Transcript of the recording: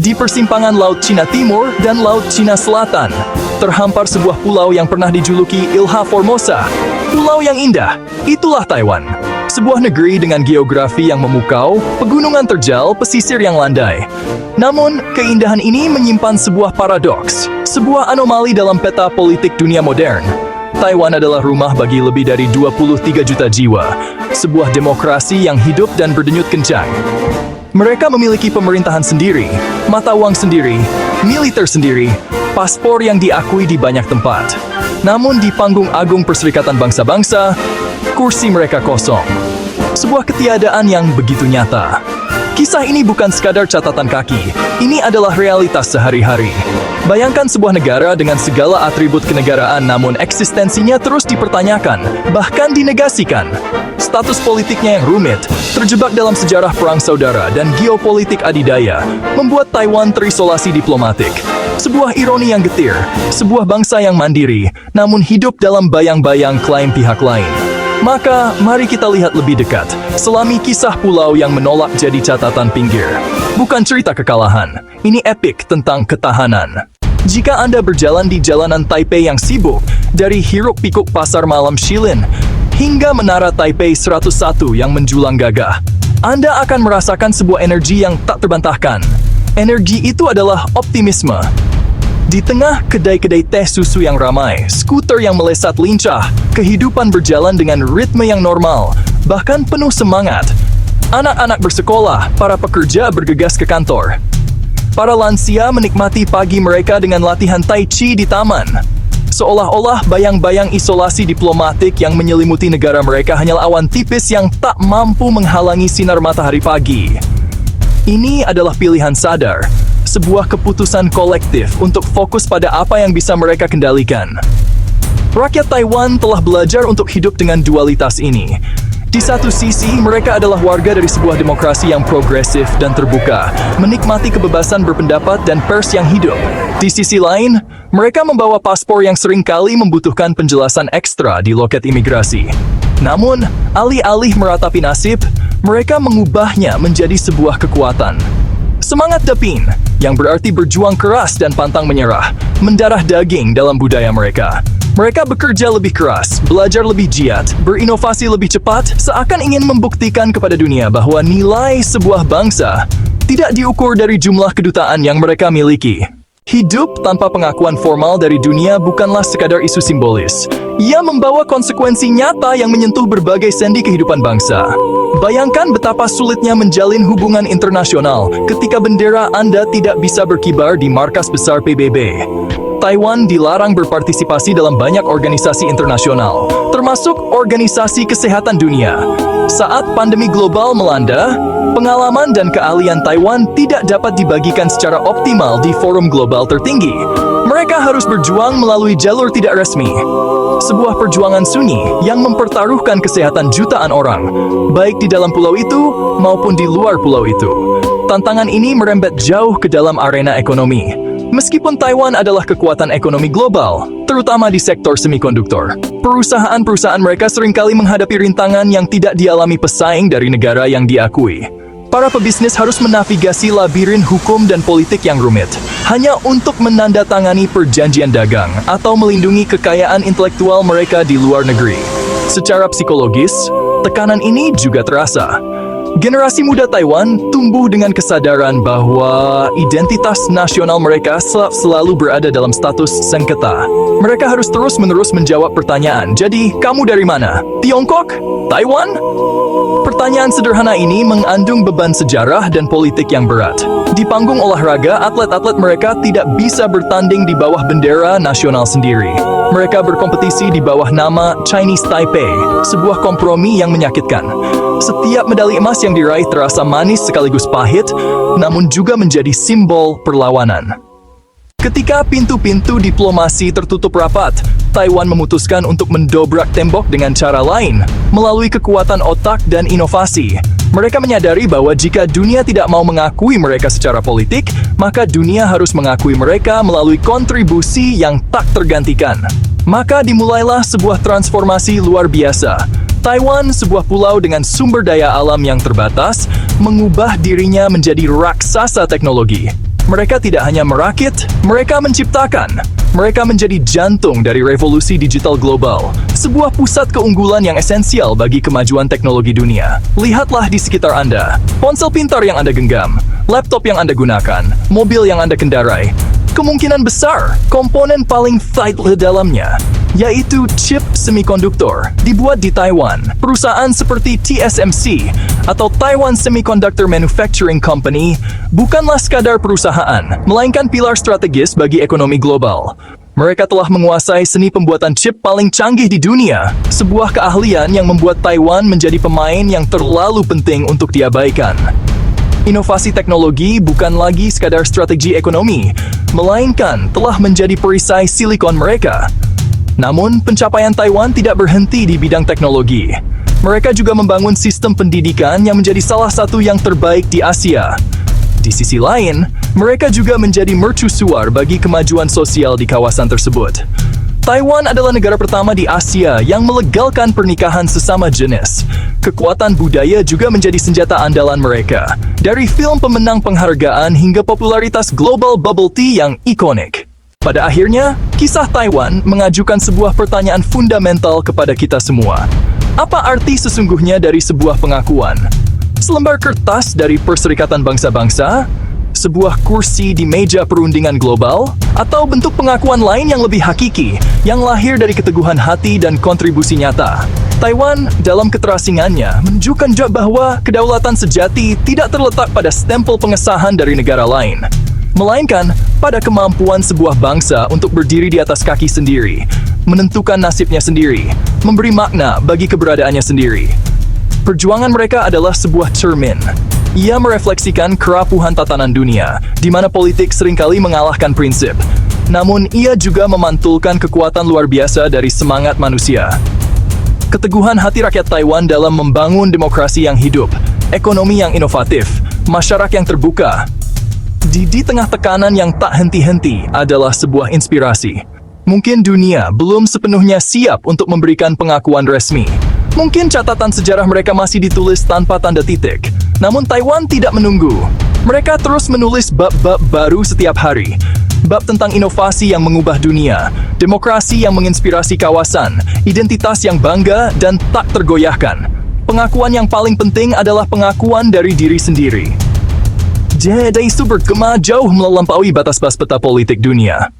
Di persimpangan Laut Cina Timur dan Laut Cina Selatan, terhampar sebuah pulau yang pernah dijuluki Ilha Formosa. Pulau yang indah, itulah Taiwan. Sebuah negeri dengan geografi yang memukau, pegunungan terjal, pesisir yang landai. Namun, keindahan ini menyimpan sebuah paradoks, sebuah anomali dalam peta politik dunia modern. Taiwan adalah rumah bagi lebih dari 23 juta jiwa, sebuah demokrasi yang hidup dan berdenyut kencang. Mereka memiliki pemerintahan sendiri, mata uang sendiri, militer sendiri, paspor yang diakui di banyak tempat. Namun di panggung agung Perserikatan Bangsa-Bangsa, kursi mereka kosong. Sebuah ketiadaan yang begitu nyata. Kisah ini bukan sekadar catatan kaki, ini adalah realitas sehari-hari. Bayangkan sebuah negara dengan segala atribut kenegaraan namun eksistensinya terus dipertanyakan, bahkan dinegasikan. Status politiknya yang rumit, terjebak dalam sejarah perang saudara dan geopolitik adidaya, membuat Taiwan terisolasi diplomatik. Sebuah ironi yang getir, sebuah bangsa yang mandiri, namun hidup dalam bayang-bayang klaim pihak lain. Maka, mari kita lihat lebih dekat, selami kisah pulau yang menolak jadi catatan pinggir. Bukan cerita kekalahan, ini epik tentang ketahanan. Jika Anda berjalan di jalanan Taipei yang sibuk, dari hiruk-pikuk pasar malam Shilin, hingga menara Taipei 101 yang menjulang gagah, Anda akan merasakan sebuah energi yang tak terbantahkan. Energi itu adalah optimisme. Di tengah kedai-kedai teh susu yang ramai, skuter yang melesat lincah, kehidupan berjalan dengan ritme yang normal, bahkan penuh semangat. Anak-anak bersekolah, para pekerja bergegas ke kantor. Para lansia menikmati pagi mereka dengan latihan tai chi di taman. Seolah-olah bayang-bayang isolasi diplomatik yang menyelimuti negara mereka hanyalah awan tipis yang tak mampu menghalangi sinar matahari pagi. Ini adalah pilihan sadar. Sebuah keputusan kolektif untuk fokus pada apa yang bisa mereka kendalikan. Rakyat Taiwan telah belajar untuk hidup dengan dualitas ini. Di satu sisi, mereka adalah warga dari sebuah demokrasi yang progresif dan terbuka, menikmati kebebasan berpendapat dan pers yang hidup. Di sisi lain, mereka membawa paspor yang seringkali membutuhkan penjelasan ekstra di loket imigrasi. Namun, alih-alih meratapi nasib, mereka mengubahnya menjadi sebuah kekuatan. Semangat Dapin, yang berarti berjuang keras dan pantang menyerah, mendarah daging dalam budaya mereka. Mereka bekerja lebih keras, belajar lebih giat, berinovasi lebih cepat, seakan ingin membuktikan kepada dunia bahwa nilai sebuah bangsa tidak diukur dari jumlah kedutaan yang mereka miliki. Hidup tanpa pengakuan formal dari dunia bukanlah sekadar isu simbolis. Ia membawa konsekuensi nyata yang menyentuh berbagai sendi kehidupan bangsa. Bayangkan betapa sulitnya menjalin hubungan internasional ketika bendera Anda tidak bisa berkibar di markas besar PBB. Taiwan dilarang berpartisipasi dalam banyak organisasi internasional, termasuk Organisasi Kesehatan Dunia. Saat pandemi global melanda, pengalaman dan keahlian Taiwan tidak dapat dibagikan secara optimal di forum global tertinggi. Mereka harus berjuang melalui jalur tidak resmi. Sebuah perjuangan sunyi yang mempertaruhkan kesehatan jutaan orang, baik di dalam pulau itu maupun di luar pulau itu. Tantangan ini merembet jauh ke dalam arena ekonomi. Meskipun Taiwan adalah kekuatan ekonomi global, terutama di sektor semikonduktor, perusahaan-perusahaan mereka seringkali menghadapi rintangan yang tidak dialami pesaing dari negara yang diakui. Para pebisnis harus menavigasi labirin hukum dan politik yang rumit, hanya untuk menandatangani perjanjian dagang atau melindungi kekayaan intelektual mereka di luar negeri. Secara psikologis, tekanan ini juga terasa. Generasi muda Taiwan tumbuh dengan kesadaran bahwa identitas nasional mereka selalu berada dalam status sengketa. Mereka harus terus-menerus menjawab pertanyaan, jadi kamu dari mana? Tiongkok? Taiwan? Pertanyaan sederhana ini mengandung beban sejarah dan politik yang berat. Di panggung olahraga, atlet-atlet mereka tidak bisa bertanding di bawah bendera nasional sendiri. Mereka berkompetisi di bawah nama Chinese Taipei, sebuah kompromi yang menyakitkan. Setiap medali emas yang diraih terasa manis sekaligus pahit, namun juga menjadi simbol perlawanan. Ketika pintu-pintu diplomasi tertutup rapat, Taiwan memutuskan untuk mendobrak tembok dengan cara lain, melalui kekuatan otak dan inovasi. Mereka menyadari bahwa jika dunia tidak mau mengakui mereka secara politik, maka dunia harus mengakui mereka melalui kontribusi yang tak tergantikan. Maka dimulailah sebuah transformasi luar biasa. Taiwan, sebuah pulau dengan sumber daya alam yang terbatas, mengubah dirinya menjadi raksasa teknologi. Mereka tidak hanya merakit, mereka menciptakan. Mereka menjadi jantung dari revolusi digital global, sebuah pusat keunggulan yang esensial bagi kemajuan teknologi dunia. Lihatlah di sekitar Anda, ponsel pintar yang Anda genggam, laptop yang Anda gunakan, mobil yang Anda kendarai. Kemungkinan besar, komponen paling vital dalamnya, yaitu chip semikonduktor, dibuat di Taiwan. Perusahaan seperti TSMC atau Taiwan Semiconductor Manufacturing Company bukanlah sekadar perusahaan, melainkan pilar strategis bagi ekonomi global. Mereka telah menguasai seni pembuatan chip paling canggih di dunia, sebuah keahlian yang membuat Taiwan menjadi pemain yang terlalu penting untuk diabaikan. Inovasi teknologi bukan lagi sekadar strategi ekonomi, melainkan telah menjadi perisai silikon mereka. Namun, pencapaian Taiwan tidak berhenti di bidang teknologi. Mereka juga membangun sistem pendidikan yang menjadi salah satu yang terbaik di Asia. Di sisi lain, mereka juga menjadi mercusuar bagi kemajuan sosial di kawasan tersebut. Taiwan adalah negara pertama di Asia yang melegalkan pernikahan sesama jenis. Kekuatan budaya juga menjadi senjata andalan mereka. Dari film pemenang penghargaan hingga popularitas global bubble tea yang ikonik. Pada akhirnya, kisah Taiwan mengajukan sebuah pertanyaan fundamental kepada kita semua. Apa arti sesungguhnya dari sebuah pengakuan? Selembar kertas dari Perserikatan Bangsa-Bangsa? Sebuah kursi di meja perundingan global? Atau bentuk pengakuan lain yang lebih hakiki, yang lahir dari keteguhan hati dan kontribusi nyata? Taiwan, dalam keterasingannya, menunjukkan bahwa kedaulatan sejati tidak terletak pada stempel pengesahan dari negara lain, melainkan pada kemampuan sebuah bangsa untuk berdiri di atas kaki sendiri, menentukan nasibnya sendiri, memberi makna bagi keberadaannya sendiri. Perjuangan mereka adalah sebuah cermin. Ia merefleksikan kerapuhan tatanan dunia, di mana politik seringkali mengalahkan prinsip. Namun, ia juga memantulkan kekuatan luar biasa dari semangat manusia. Keteguhan hati rakyat Taiwan dalam membangun demokrasi yang hidup, ekonomi yang inovatif, masyarakat yang terbuka. Di tengah tekanan yang tak henti-henti adalah sebuah inspirasi. Mungkin dunia belum sepenuhnya siap untuk memberikan pengakuan resmi. Mungkin catatan sejarah mereka masih ditulis tanpa tanda titik. Namun Taiwan tidak menunggu. Mereka terus menulis bab-bab baru setiap hari. Bab tentang inovasi yang mengubah dunia, demokrasi yang menginspirasi kawasan, identitas yang bangga dan tak tergoyahkan. Pengakuan yang paling penting adalah pengakuan dari diri sendiri. Jadi itu bergema jauh melampaui batas-batas peta politik dunia.